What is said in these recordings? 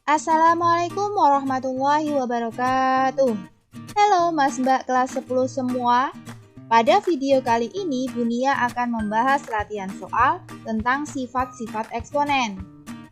Assalamualaikum warahmatullahi wabarakatuh. Halo Mas Mbak kelas 10 semua. Pada video kali ini Bunia akan membahas latihan soal tentang sifat-sifat eksponen.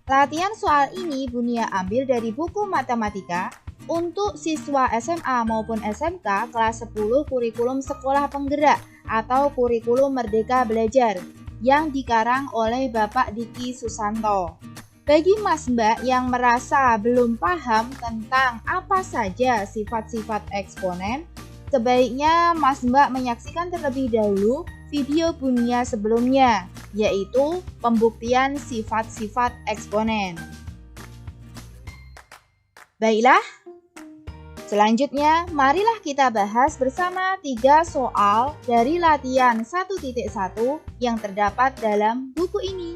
Latihan soal ini Bunia ambil dari buku matematika untuk siswa SMA maupun SMK kelas 10 kurikulum sekolah penggerak atau kurikulum Merdeka Belajar yang dikarang oleh Bapak Diki Susanto. Bagi Mas Mbak yang merasa belum paham tentang apa saja sifat-sifat eksponen, sebaiknya Mas Mbak menyaksikan terlebih dahulu video Bunia sebelumnya, yaitu pembuktian sifat-sifat eksponen. Baiklah, selanjutnya marilah kita bahas bersama 3 soal dari latihan 1.1 yang terdapat dalam buku ini.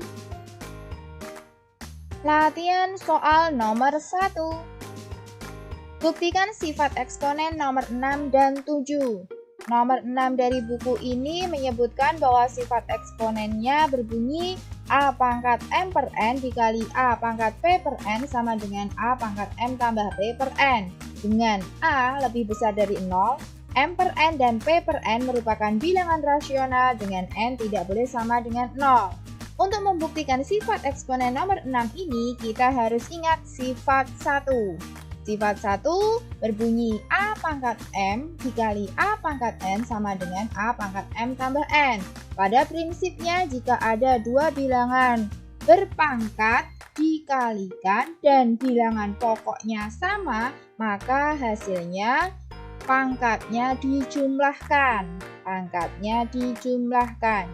Latihan soal nomor 1. Buktikan sifat eksponen nomor 6 dan 7. Nomor 6 dari buku ini menyebutkan bahwa sifat eksponennya berbunyi A pangkat M per N dikali A pangkat P per N sama dengan A pangkat M tambah P per N. Dengan A lebih besar dari 0, M per N dan P per N merupakan bilangan rasional dengan N tidak boleh sama dengan 0. Untuk membuktikan sifat eksponen nomor 6 ini, kita harus ingat sifat 1. Sifat 1 berbunyi A pangkat M dikali A pangkat N sama dengan A pangkat M tambah N. Pada prinsipnya, jika ada dua bilangan berpangkat dikalikan dan bilangan pokoknya sama, maka hasilnya pangkatnya dijumlahkan.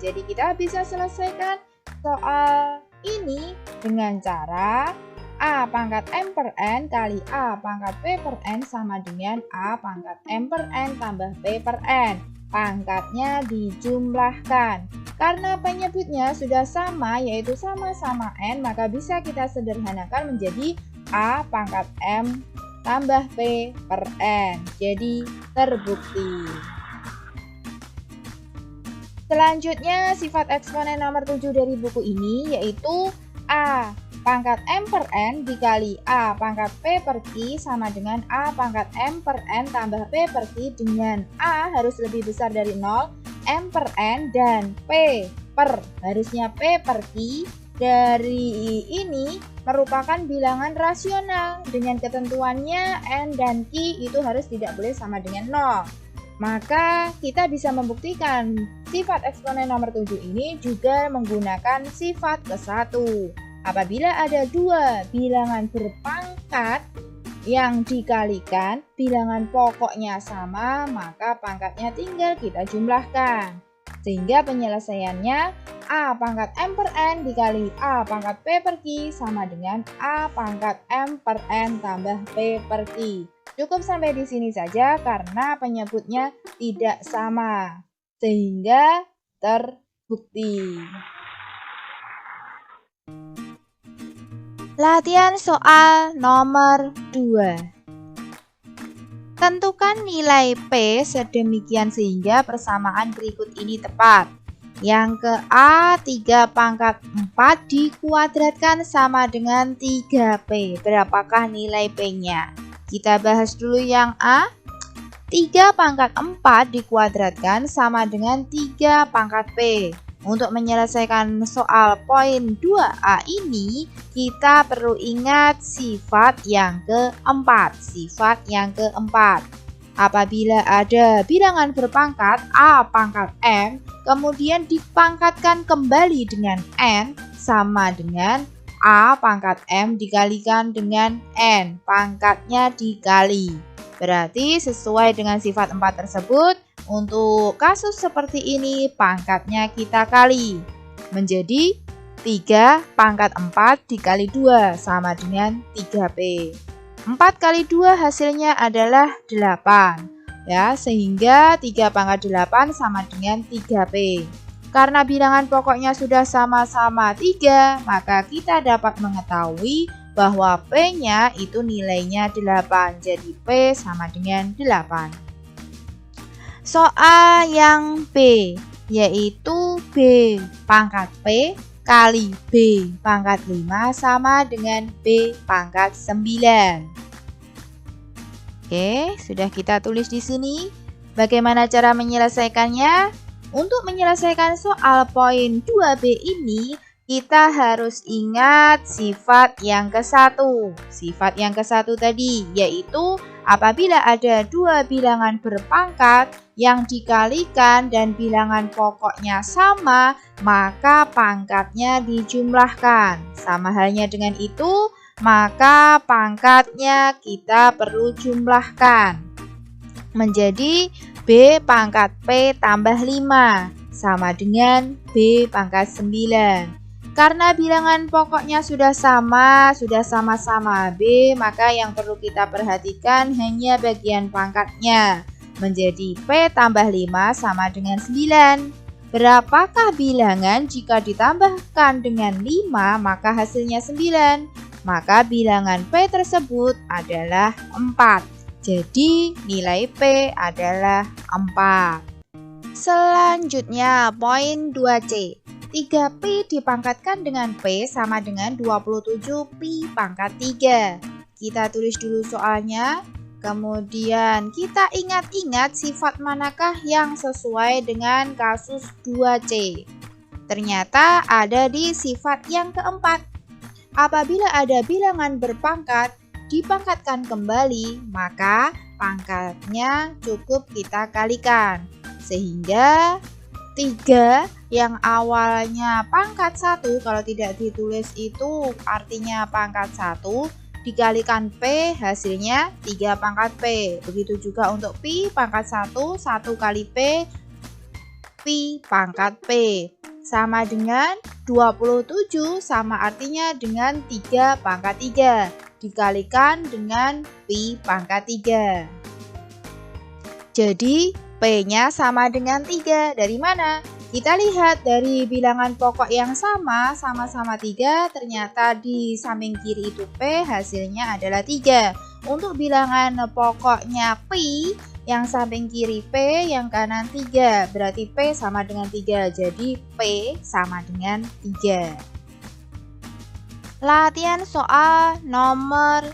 Jadi kita bisa selesaikan soal ini dengan cara A pangkat M per N kali A pangkat P per N sama dengan A pangkat M per N tambah P per N. Pangkatnya dijumlahkan. Karena penyebutnya sudah sama, yaitu sama-sama N, maka bisa kita sederhanakan menjadi A pangkat M tambah P per N. Jadi terbukti. Selanjutnya, sifat eksponen nomor 7 dari buku ini yaitu A pangkat M per N dikali A pangkat P per Q sama dengan A pangkat M per N tambah P per Q dengan A harus lebih besar dari 0, M per N dan P harusnya P per Q dari ini merupakan bilangan rasional dengan ketentuannya N dan Q itu harus tidak boleh sama dengan 0. Maka kita bisa membuktikan sifat eksponen nomor 7 ini juga menggunakan sifat ke-1. Apabila ada dua bilangan berpangkat yang dikalikan, bilangan pokoknya sama, maka pangkatnya tinggal kita jumlahkan. Sehingga penyelesaiannya A pangkat M per N dikali A pangkat P per Q sama dengan A pangkat M per N tambah P per Q. Cukup sampai di sini saja karena penyebutnya tidak sama, sehingga terbukti. Latihan soal nomor 2. Tentukan nilai P sedemikian sehingga persamaan berikut ini tepat. Yang ke A 3 pangkat 4 dikuadratkan sama dengan 3P. Berapakah nilai P-nya? Kita bahas dulu yang A. 3 pangkat 4 dikuadratkan sama dengan 3 pangkat P. Untuk menyelesaikan soal poin 2A ini, kita perlu ingat sifat yang keempat. Apabila ada bilangan berpangkat A pangkat M, kemudian dipangkatkan kembali dengan N sama dengan A pangkat M dikalikan dengan N, pangkatnya dikali. Berarti sesuai dengan sifat 4 tersebut, untuk kasus seperti ini pangkatnya kita kali. Menjadi 3 pangkat 4 dikali 2 sama dengan 3P. 4 kali 2 hasilnya adalah 8. Ya, sehingga 3 pangkat 8 sama dengan 3P. Karena bilangan pokoknya sudah sama-sama 3, maka kita dapat mengetahui bahwa P-nya itu nilainya 8. Jadi P sama dengan 8. Soal yang B, yaitu B pangkat P kali B pangkat 5 sama dengan B pangkat 9. Oke, sudah kita tulis di sini. Bagaimana cara menyelesaikannya? Untuk menyelesaikan soal poin 2B ini, kita harus ingat sifat yang ke-1. Sifat yang ke-1 tadi, yaitu apabila ada dua bilangan berpangkat yang dikalikan dan bilangan pokoknya sama, maka pangkatnya dijumlahkan. Sama halnya dengan itu, maka pangkatnya kita perlu jumlahkan. Menjadi B pangkat P tambah 5 sama dengan B pangkat 9. Karena bilangan pokoknya sudah sama-sama B, maka yang perlu kita perhatikan hanya bagian pangkatnya. Menjadi P tambah 5 sama dengan 9. Berapakah bilangan jika ditambahkan dengan 5 maka hasilnya 9? Maka bilangan P tersebut adalah 4. Jadi nilai P adalah 4. Selanjutnya poin 2C. 3P dipangkatkan dengan P sama dengan 27 Pi pangkat 3. Kita tulis dulu soalnya. Kemudian kita ingat-ingat sifat manakah yang sesuai dengan kasus 2C. Ternyata ada di sifat yang keempat. Apabila ada bilangan berpangkat dipangkatkan kembali, maka pangkatnya cukup kita kalikan. Sehingga 3 yang awalnya pangkat 1, kalau tidak ditulis itu artinya pangkat 1, dikalikan P hasilnya 3 pangkat P. Begitu juga untuk Pi pangkat 1, 1 kali P, Pi pangkat P. Sama dengan 27 sama artinya dengan 3 pangkat 3. Dikalikan dengan Pi pangkat 3. Jadi P-nya sama dengan 3. Dari mana? Kita lihat dari bilangan pokok yang sama-sama 3, ternyata di samping kiri itu P, hasilnya adalah 3. Untuk bilangan pokoknya Pi, yang samping kiri P, yang kanan 3. Berarti P sama dengan 3. Jadi P sama dengan 3. Latihan soal nomor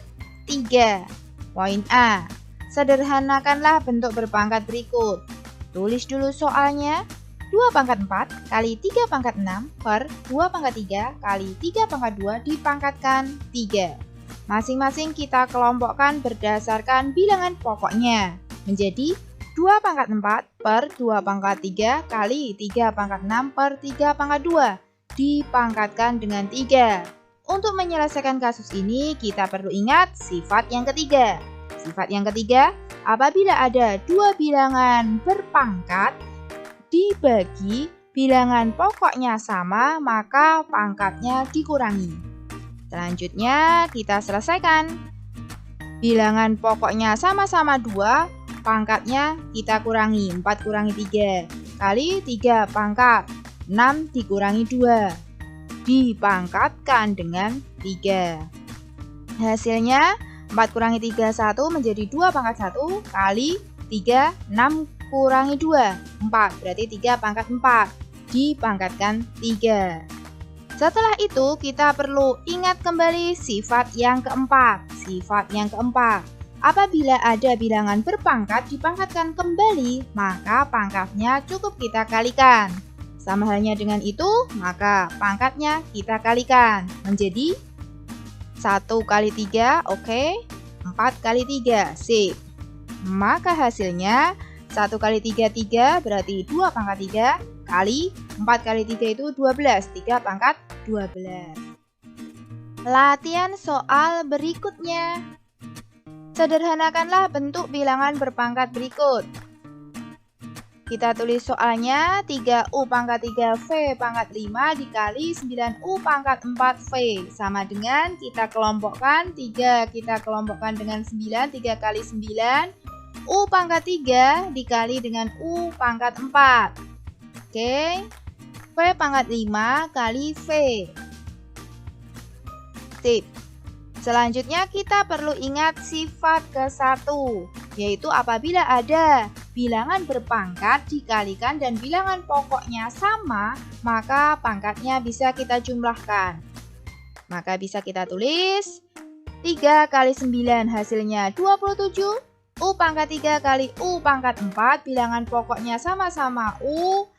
3. Poin A. Sederhanakanlah bentuk berpangkat berikut. Tulis dulu soalnya. 2 pangkat 4 kali 3 pangkat 6 per 2 pangkat 3 kali 3 pangkat 2 dipangkatkan 3. Masing-masing kita kelompokkan berdasarkan bilangan pokoknya. Menjadi 2 pangkat 4 per 2 pangkat 3 kali 3 pangkat 6 per 3 pangkat 2 dipangkatkan dengan 3. Untuk menyelesaikan kasus ini, kita perlu ingat sifat yang ketiga. Sifat yang ketiga, apabila ada dua bilangan berpangkat, dibagi bilangan pokoknya sama, maka pangkatnya dikurangi. Selanjutnya, kita selesaikan. Bilangan pokoknya sama-sama 2, pangkatnya kita kurangi. 4 kurangi 3, kali 3 pangkat. 6 dikurangi 2. Dipangkatkan dengan 3. Hasilnya 4 kurangi 3, 1 menjadi 2 pangkat 1 kali 3, 6 kurangi 2, 4. Berarti 3 pangkat 4. Dipangkatkan 3. Setelah itu kita perlu ingat kembali sifat yang keempat. Sifat yang keempat. Apabila ada bilangan berpangkat dipangkatkan kembali, maka pangkatnya cukup kita kalikan. Sama halnya dengan itu, maka pangkatnya kita kalikan. Menjadi 1 kali 3, oke. 4 kali 3, sip. Maka hasilnya 1 kali 3, 3, berarti 2 pangkat 3, kali 4 kali 3 itu 12, 3 pangkat 12. Latihan soal berikutnya. Sederhanakanlah bentuk bilangan berpangkat berikut. Kita tulis soalnya 3U pangkat 3V pangkat 5 dikali 9U pangkat 4V. Sama dengan kita kelompokkan 3, kita kelompokkan dengan 9, 3 kali 9. U pangkat 3 dikali dengan U pangkat 4. Oke. V pangkat 5 kali V. Sip. Selanjutnya kita perlu ingat sifat ke-1, yaitu apabila ada bilangan berpangkat dikalikan dan bilangan pokoknya sama, maka pangkatnya bisa kita jumlahkan. Maka bisa kita tulis 3 kali 9 hasilnya 27. U pangkat 3 kali U pangkat 4, bilangan pokoknya sama-sama U,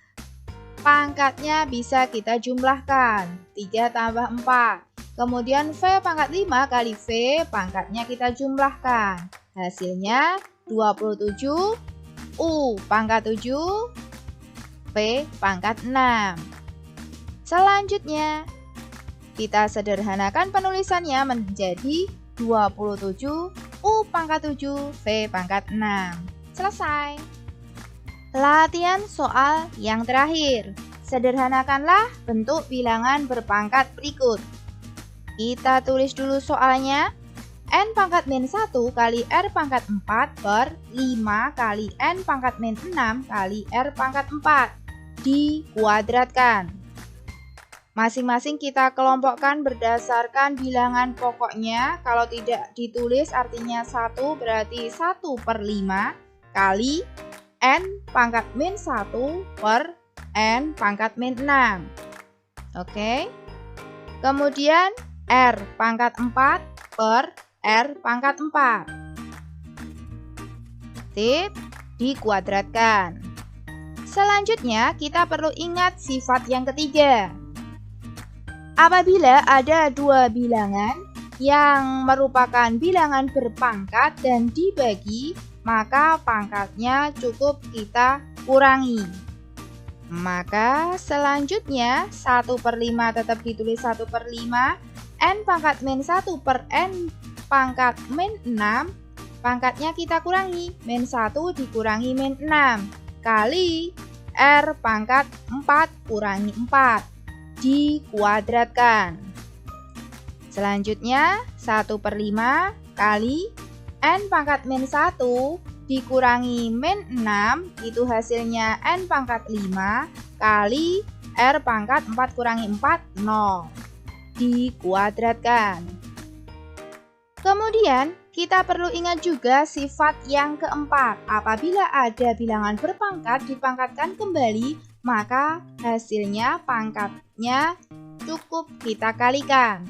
pangkatnya bisa kita jumlahkan. 3 tambah 4. Kemudian V pangkat 5 kali V, pangkatnya kita jumlahkan. Hasilnya 27, U pangkat 7, V pangkat 6. Selanjutnya, kita sederhanakan penulisannya menjadi 27, U pangkat 7, V pangkat 6. Selesai. Latihan soal yang terakhir. Sederhanakanlah bentuk bilangan berpangkat berikut. Kita tulis dulu soalnya. N pangkat min 1 kali R pangkat 4 per 5 kali N pangkat min 6 kali R pangkat 4 dikuadratkan. Masing-masing kita kelompokkan berdasarkan bilangan pokoknya. Kalau tidak ditulis artinya 1 berarti 1 per 5 kali N pangkat min 1 per N pangkat min 6. Oke. Kemudian R pangkat 4 per R pangkat 4. Tip, dikuadratkan. Selanjutnya kita perlu ingat sifat yang ketiga. Apabila ada dua bilangan yang merupakan bilangan berpangkat dan dibagi, maka pangkatnya cukup kita kurangi. Maka selanjutnya 1 per 5 tetap ditulis 1 per 5. N pangkat min 1 per N pangkat min 6, pangkatnya kita kurangi. Min 1 dikurangi min 6 kali R pangkat 4 kurangi 4 dikuadratkan. Selanjutnya 1 per 5 kali N pangkat min 1 dikurangi min 6, itu hasilnya N pangkat 5 kali R pangkat 4 kurangi 4, 0. Dikuadratkan. Kemudian kita perlu ingat juga sifat yang keempat. Apabila ada bilangan berpangkat dipangkatkan kembali, maka hasilnya pangkatnya cukup kita kalikan.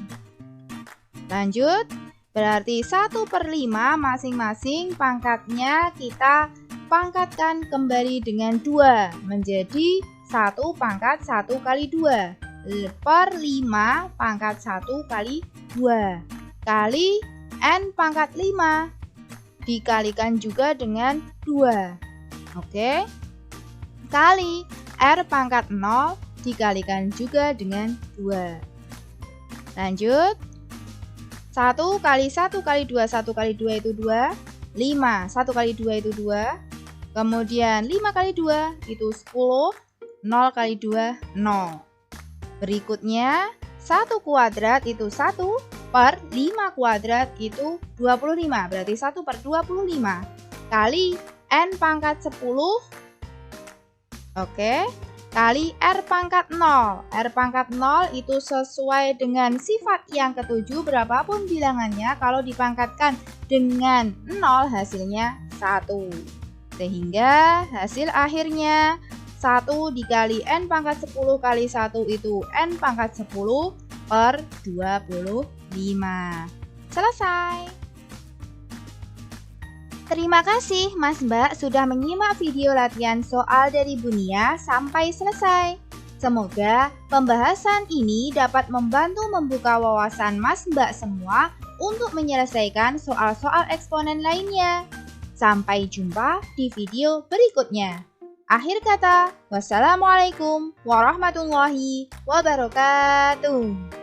Lanjut, berarti 1 per 5 masing-masing pangkatnya kita pangkatkan kembali dengan 2 menjadi 1 pangkat 1 kali 2 per 5 pangkat 1 kali 2 kali N pangkat 5 dikalikan juga dengan 2. Oke. Kali R pangkat 0 dikalikan juga dengan 2. Lanjut. 1 kali 1 kali 2, 1 kali 2 itu 2. 5, 1 kali 2 itu 2. Kemudian 5 kali 2 itu 10. 0 kali 2, 0. Berikutnya 1 kuadrat itu 1 per 5 kuadrat itu 25. Berarti 1 per 25 kali N pangkat 10. Oke. Kali R pangkat 0. R pangkat 0 itu sesuai dengan sifat yang ketujuh, berapapun bilangannya kalau dipangkatkan dengan 0 hasilnya 1. Sehingga hasil akhirnya 1 dikali N pangkat 10 kali 1 itu N pangkat 10 per 25. Selesai. Terima kasih Mas Mbak sudah menyimak video latihan soal dari Bunia sampai selesai. Semoga pembahasan ini dapat membantu membuka wawasan Mas Mbak semua untuk menyelesaikan soal-soal eksponen lainnya. Sampai jumpa di video berikutnya. Akhir kata, wassalamualaikum warahmatullahi wabarakatuh.